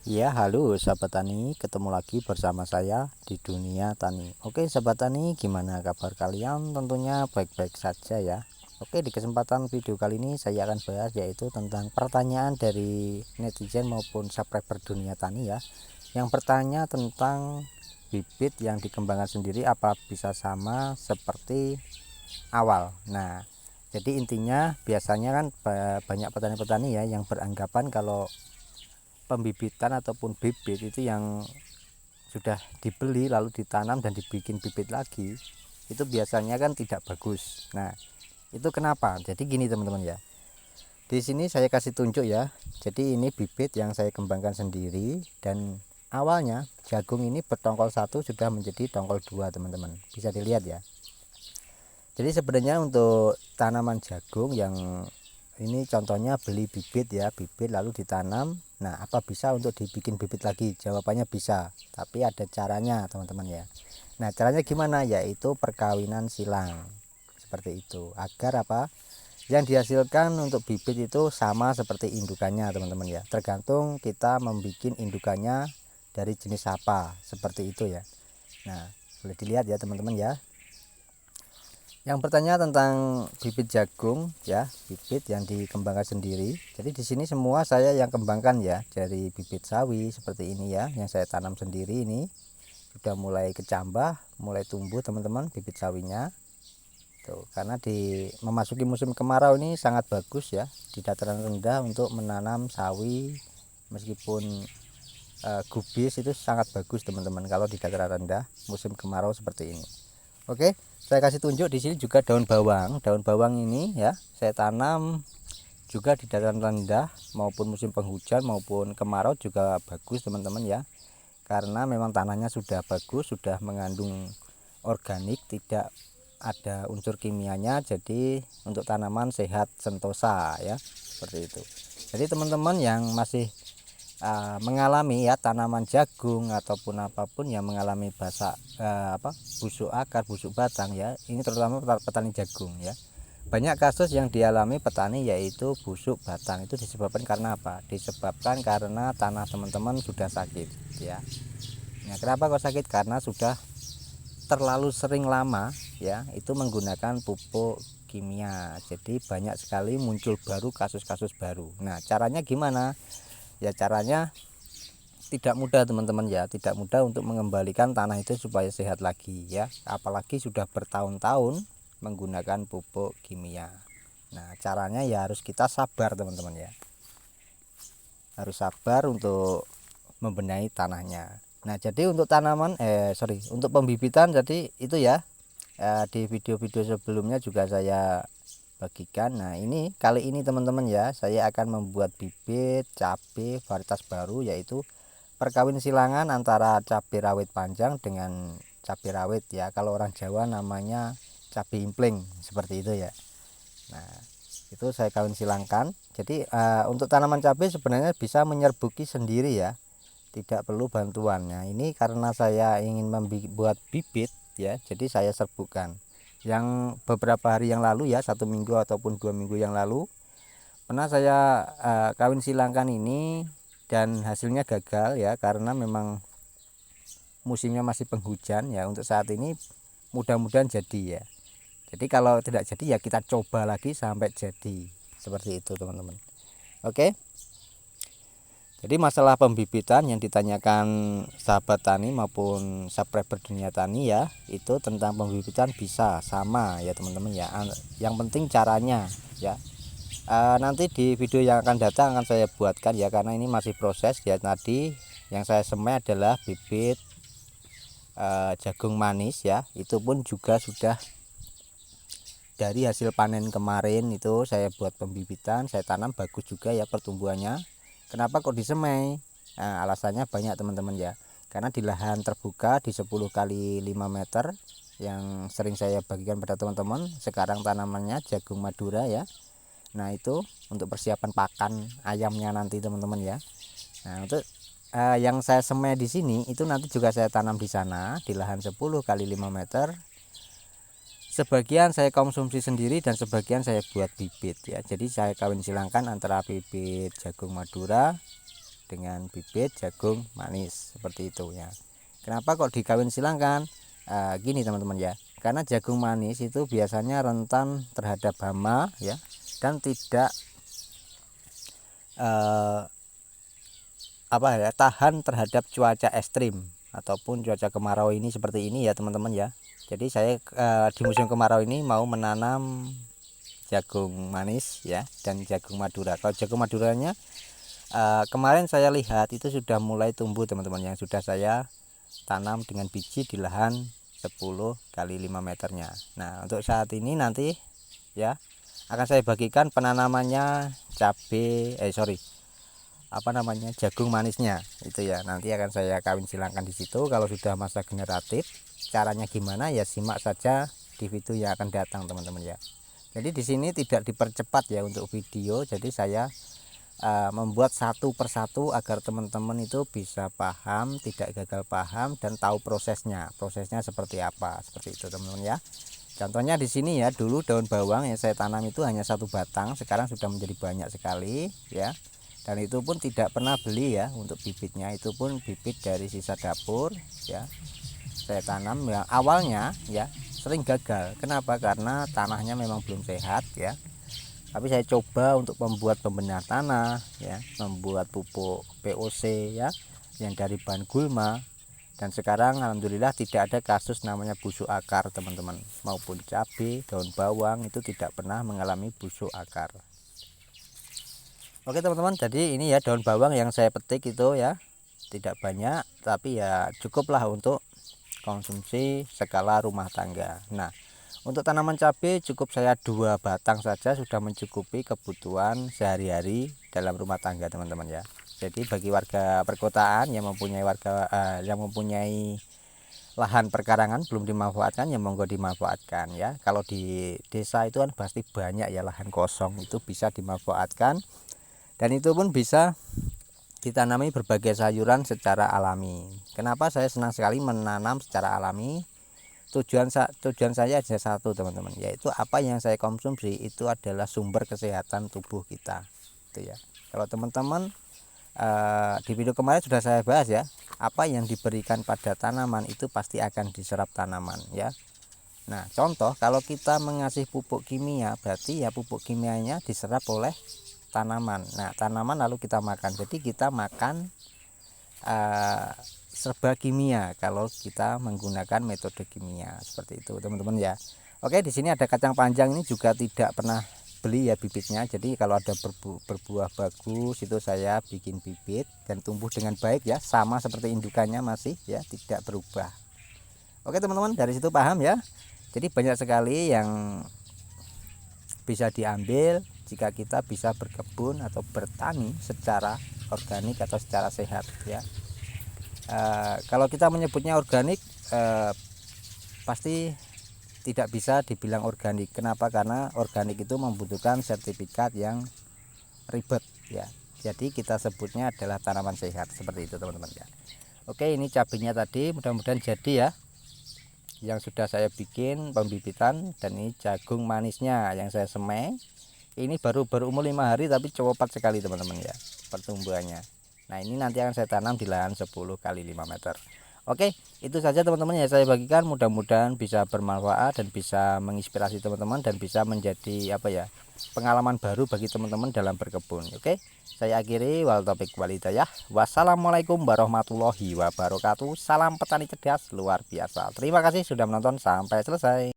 Ya, halo sahabat tani, ketemu lagi bersama saya di dunia tani. Oke, sahabat tani, gimana kabar kalian? Tentunya baik-baik saja ya. Oke, di kesempatan video kali ini saya akan bahas yaitu tentang pertanyaan dari netizen maupun subscriber dunia tani ya. Yang bertanya tentang bibit yang dikembangkan sendiri apa bisa sama seperti awal. Nah, jadi intinya biasanya kan banyak petani-petani ya yang beranggapan kalau pembibitan ataupun bibit itu yang sudah dibeli lalu ditanam dan dibikin bibit lagi itu biasanya kan tidak bagus. Nah, itu kenapa? Jadi gini teman-teman ya. Di sini saya kasih tunjuk ya. Jadi ini bibit yang saya kembangkan sendiri dan awalnya jagung ini bertongkol satu sudah menjadi tongkol dua teman-teman. Bisa dilihat ya. Jadi sebenarnya untuk tanaman jagung yang ini contohnya beli bibit ya, bibit lalu ditanam. Nah, apa bisa untuk dibikin bibit lagi? Jawabannya bisa, tapi ada caranya teman-teman ya. Nah, caranya gimana? Yaitu perkawinan silang. Seperti itu. Agar apa? Yang dihasilkan untuk bibit itu sama seperti indukannya teman-teman ya. Tergantung kita membuat indukannya dari jenis apa, seperti itu ya. Nah, boleh dilihat ya teman-teman ya. Yang bertanya tentang bibit jagung ya, bibit yang dikembangkan sendiri. Jadi di sini semua saya yang kembangkan ya, dari bibit sawi seperti ini ya, yang saya tanam sendiri ini sudah mulai kecambah, mulai tumbuh teman-teman bibit sawinya. Tuh, karena memasuki musim kemarau ini sangat bagus ya di dataran rendah untuk menanam sawi meskipun gubis itu sangat bagus teman-teman kalau di dataran rendah musim kemarau seperti ini. Oke, saya kasih tunjuk di sini juga daun bawang. Daun bawang ini ya, saya tanam juga di dataran rendah maupun musim penghujan maupun kemarau juga bagus teman-teman ya. Karena memang tanahnya sudah bagus, sudah mengandung organik, tidak ada unsur kimianya, jadi untuk tanaman sehat sentosa ya, seperti itu. Jadi teman-teman yang masih mengalami ya tanaman jagung ataupun apapun yang mengalami busuk akar, busuk batang ya, ini terutama petani jagung ya, banyak kasus yang dialami petani yaitu busuk batang. Itu disebabkan karena apa? Disebabkan karena tanah teman-teman sudah sakit ya. Nah, kenapa kok sakit? Karena sudah terlalu sering lama ya itu menggunakan pupuk kimia, jadi banyak sekali muncul baru kasus-kasus baru. Nah, caranya gimana? Ya caranya tidak mudah teman-teman ya, tidak mudah untuk mengembalikan tanah itu supaya sehat lagi ya, apalagi sudah bertahun-tahun menggunakan pupuk kimia. Nah, caranya ya harus kita sabar teman-teman ya, harus sabar untuk membenahi tanahnya. Nah, jadi untuk untuk pembibitan jadi itu ya, di video-video sebelumnya juga saya bagikan. Nah, ini kali ini teman-teman ya, saya akan membuat bibit cabai varietas baru yaitu perkawin silangan antara cabai rawit panjang dengan cabai rawit ya. Kalau orang Jawa namanya cabai impling seperti itu ya. Nah, itu saya kawin silangkan. Jadi untuk tanaman cabai sebenarnya bisa menyerbuki sendiri ya, tidak perlu bantuannya. Ini karena saya ingin membuat bibit ya, jadi saya serbukan. Yang beberapa hari yang lalu ya, 1 minggu ataupun 2 minggu yang lalu pernah saya kawin silangkan ini dan hasilnya gagal ya, karena memang musimnya masih penghujan ya. Untuk saat ini mudah-mudahan jadi ya. Jadi kalau tidak jadi ya kita coba lagi sampai jadi, seperti itu teman-teman. Oke, jadi masalah pembibitan yang ditanyakan sahabat tani maupun subscriber dunia tani ya, itu tentang pembibitan bisa sama ya teman-teman ya. Yang penting caranya ya. Nanti di video yang akan datang akan saya buatkan ya, karena ini masih proses ya. Tadi yang saya semai adalah bibit jagung manis ya, itu pun juga sudah dari hasil panen kemarin itu saya buat pembibitan, saya tanam bagus juga ya pertumbuhannya. Kenapa kok disemai? Nah, alasannya banyak teman-teman ya, karena di lahan terbuka di 10 kali 5 meter yang sering saya bagikan pada teman-teman, sekarang tanamannya jagung Madura ya. Nah, itu untuk persiapan pakan ayamnya nanti teman-teman ya. Nah, untuk yang saya semai di sini itu nanti juga saya tanam di sana di lahan 10 kali 5 meter. Sebagian saya konsumsi sendiri dan sebagian saya buat bibit ya. Jadi saya kawin silangkan antara bibit jagung Madura dengan bibit jagung manis seperti itu ya. Kenapa kok dikawin silangkan? Gini teman-teman ya, karena jagung manis itu biasanya rentan terhadap hama ya, dan tidak tahan terhadap cuaca ekstrim ataupun cuaca kemarau ini seperti ini ya teman-teman ya. Jadi saya di musim kemarau ini mau menanam jagung manis ya dan jagung madura. Kalau jagung maduranya kemarin saya lihat itu sudah mulai tumbuh teman-teman, yang sudah saya tanam dengan biji di lahan 10 kali 5 meternya. Nah untuk saat ini nanti ya akan saya bagikan penanamannya jagung manisnya itu ya. Nanti akan saya kawin silangkan di situ. Kalau sudah masa generatif, caranya gimana ya simak saja di video yang akan datang teman-teman ya. Jadi di sini tidak dipercepat ya untuk video, jadi saya membuat satu persatu agar teman-teman itu bisa paham, tidak gagal paham, dan tahu prosesnya seperti apa, seperti itu teman-teman ya. Contohnya di sini ya, dulu daun bawang yang saya tanam itu hanya 1 batang, sekarang sudah menjadi banyak sekali ya. Dan itu pun tidak pernah beli ya untuk bibitnya, itu pun bibit dari sisa dapur ya. Saya tanam yang awalnya ya sering gagal. Kenapa? Karena tanahnya memang belum sehat ya. Tapi saya coba untuk membuat pembenar tanah ya, membuat pupuk POC ya yang dari bahan gulma, dan sekarang alhamdulillah tidak ada kasus namanya busuk akar teman-teman. Maupun cabai, daun bawang itu tidak pernah mengalami busuk akar. Oke teman-teman, jadi ini ya daun bawang yang saya petik itu ya, tidak banyak tapi ya cukuplah untuk konsumsi skala rumah tangga. Nah untuk tanaman cabai cukup saya 2 batang saja sudah mencukupi kebutuhan sehari-hari dalam rumah tangga teman-teman ya. Jadi bagi warga perkotaan yang mempunyai lahan perkarangan belum dimanfaatkan ya monggo dimanfaatkan ya. Kalau di desa itu kan pasti banyak ya lahan kosong, itu bisa dimanfaatkan, dan itu pun bisa ditanami berbagai sayuran secara alami. Kenapa saya senang sekali menanam secara alami? Tujuan saya hanya satu teman-teman, yaitu apa yang saya konsumsi itu adalah sumber kesehatan tubuh kita itu ya. Kalau teman-teman di video kemarin sudah saya bahas ya, apa yang diberikan pada tanaman itu pasti akan diserap tanaman ya. Nah contoh, kalau kita mengasih pupuk kimia, berarti ya pupuk kimianya diserap oleh tanaman. Nah tanaman lalu kita makan, jadi kita makan serba kimia kalau kita menggunakan metode kimia seperti itu teman-teman ya. Oke, di sini ada kacang panjang, ini juga tidak pernah beli ya bibitnya. Jadi kalau ada berbuah bagus itu saya bikin bibit dan tumbuh dengan baik ya, sama seperti indukannya masih ya, tidak berubah. Oke teman-teman, dari situ paham ya. Jadi banyak sekali yang bisa diambil jika kita bisa berkebun atau bertani secara organik atau secara sehat ya. Kalau kita menyebutnya organik pasti tidak bisa dibilang organik. Kenapa? Karena organik itu membutuhkan sertifikat yang ribet ya. Jadi kita sebutnya adalah tanaman sehat seperti itu teman-teman ya. Oke, ini cabenya tadi mudah-mudahan jadi ya, yang sudah saya bikin pembibitan. Dan ini jagung manisnya yang saya semai. Ini baru umur 5 hari tapi cepat sekali teman-teman ya pertumbuhannya. Nah ini nanti akan saya tanam di lahan 10 kali 5 meter. Oke, itu saja teman-teman yang saya bagikan. Mudah-mudahan bisa bermanfaat dan bisa menginspirasi teman-teman, dan bisa menjadi pengalaman baru bagi teman-teman dalam berkebun. Oke, saya akhiri. Wal taufiq wal hidayah. Wassalamualaikum warahmatullahi wabarakatuh. Salam petani cerdas luar biasa. Terima kasih sudah menonton sampai selesai.